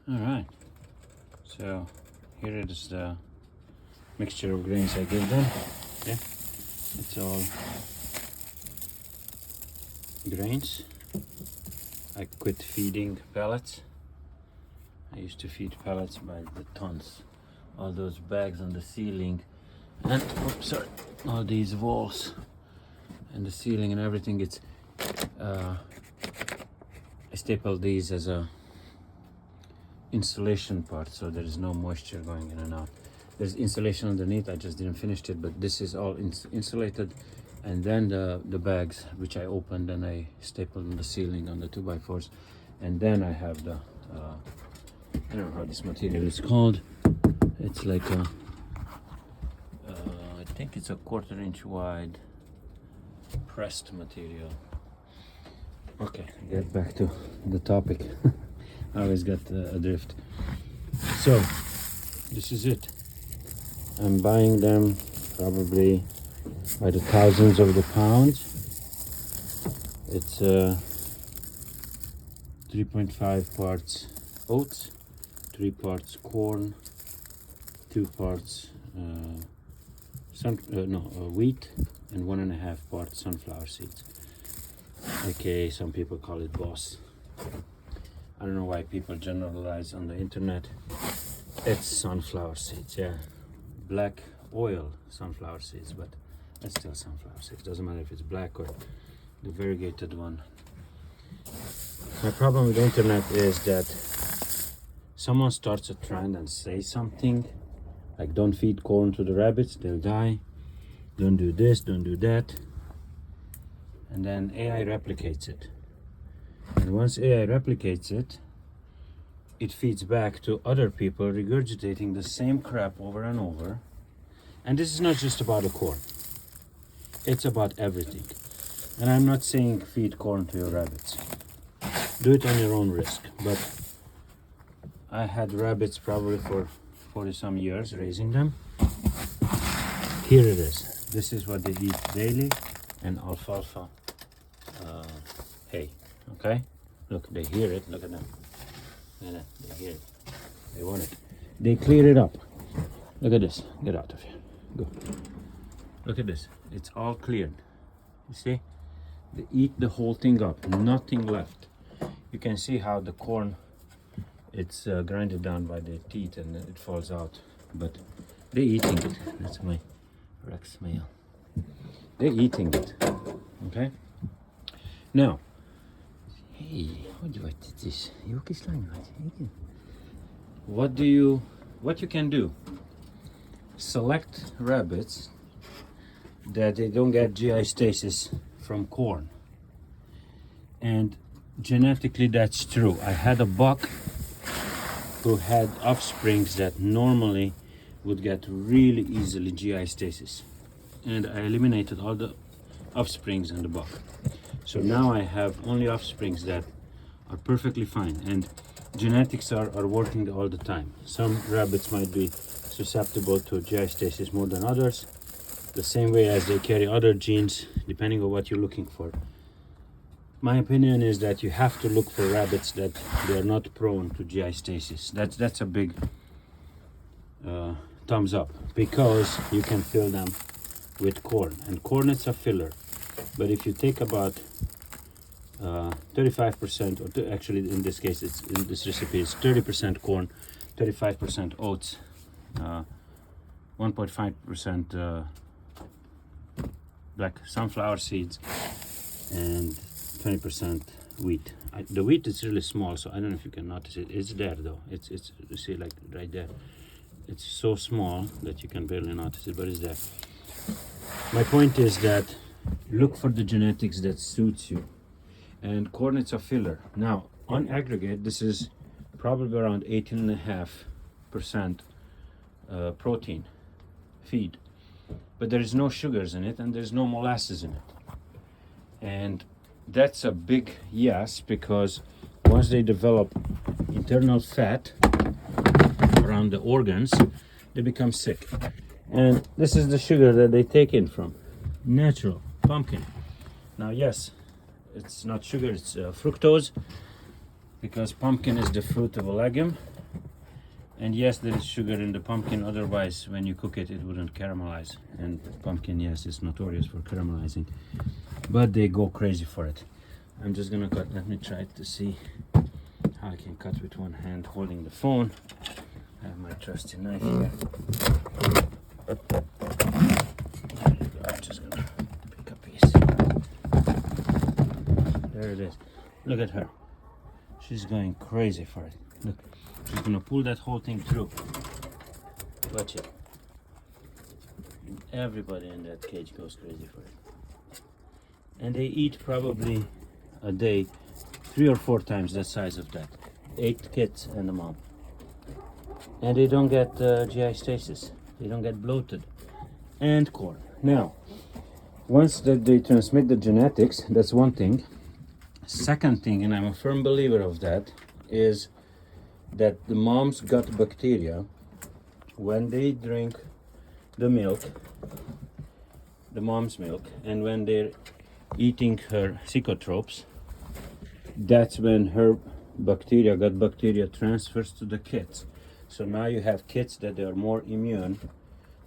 All right, so here it is, the mixture of grains I give them. Yeah, it's all grains. I quit feeding pellets. I used to feed pellets by the tons. All those bags on the ceiling and oops, sorry, all these walls and the ceiling and everything. It's I stapled these as a insulation part, so there is no moisture going in and out. There's insulation underneath, I just didn't finish it, but this is all insulated. And then the bags, which I opened and I stapled on the ceiling on the 2x4s. And then I have the I don't know how this material is called. It's like a I think it's a 1/4 inch wide pressed material. Okay, get back to the topic. I always got adrift. So this is it. I'm buying them probably by the thousands of the pounds. It's 3.5 parts oats, 3 parts corn, 2 parts wheat, and 1.5 parts sunflower seeds. Okay, some people call it boss. I don't know why people generalize on the internet. It's sunflower seeds, yeah. Black oil sunflower seeds, but it's still sunflower seeds. Doesn't matter if it's black or the variegated one. My problem with the internet is that someone starts a trend and says something like, don't feed corn to the rabbits, they'll die. Don't do this, don't do that. And then AI replicates it. And once AI replicates it, it feeds back to other people regurgitating the same crap over and over. And this is not just about the corn. It's about everything. And I'm not saying feed corn to your rabbits. Do it on your own risk. But I had rabbits probably for 40 some years raising them. Here it is. This is what they eat daily, and alfalfa hay. Okay? Look, they hear it. Look at them. Look at that. They hear it. They want it. They clear it up. Look at this. Get out of here. Go. Look at this. It's all cleared. You see? They eat the whole thing up. Nothing left. You can see how the corn, it's grinded down by the teeth and it falls out. But they're eating it. That's my Rex male. They're eating it. Okay? Now, hey, what you can do, select rabbits that they don't get GI stasis from corn. And genetically that's true. I had a buck who had offsprings that normally would get really easily GI stasis, and I eliminated all the offsprings in the buck. So now I have only offsprings that are perfectly fine, and genetics are working all the time. Some rabbits might be susceptible to GI stasis more than others, the same way as they carry other genes depending on what you're looking for. My opinion is that you have to look for rabbits that they are not prone to GI stasis. That's a big thumbs up, because you can fill them with corn, and corn is a filler. But if you take about 35%, or actually in this case, it's in this recipe it's 30% corn, 35% oats, 1.5% black sunflower seeds, and 20% wheat. The wheat is really small, so I don't know if you can notice it. It's there though. It's you see, like right there. It's so small that you can barely notice it, but it's there. My point is that look for the genetics that suits you. And corn, it's a filler. Now, on aggregate, this is probably around 18.5% protein feed. But there is no sugars in it, and there's no molasses in it. And that's a big yes, because once they develop internal fat around the organs, they become sick. And this is the sugar that they take in from natural pumpkin. Now, yes, it's not sugar, it's fructose, because pumpkin is the fruit of a legume, And yes, there is sugar in the pumpkin, otherwise when you cook it, it wouldn't caramelize. And pumpkin, yes, is notorious for caramelizing, but they go crazy for it. I'm just gonna cut. Let me try to see how I can cut with one hand holding the phone. I have my trusty knife here. There you go. I'm just gonna pick a piece. There it is. Look at her. She's going crazy for it. Look, she's gonna pull that whole thing through. Watch it. Everybody in that cage goes crazy for it. And they eat probably a day 3 or 4 times the size of that. 8 kids and the mom. And they don't get GI stasis. They don't get bloated. And corn. Now, once that they transmit the genetics, that's one thing. Second thing, and I'm a firm believer of that, is that the mom's gut bacteria, when they drink the milk, the mom's milk, and when they're eating her psychotropes, that's when her bacteria, gut bacteria, transfers to the kids. So now you have kids that are more immune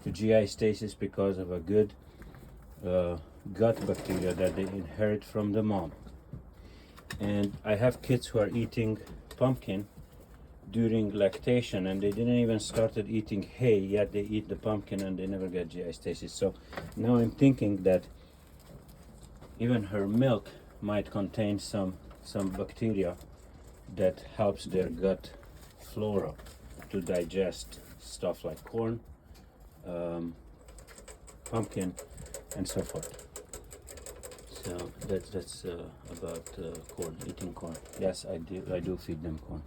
to GI stasis because of a good gut bacteria that they inherit from the mom. And I have kids who are eating pumpkin during lactation, and they didn't even started eating hay yet they eat the pumpkin and they never get GI stasis. So now I'm thinking that even her milk might contain some bacteria that helps their gut flora to digest stuff like corn, pumpkin, and so forth. So that's about corn, eating corn. Yes, I do feed them corn.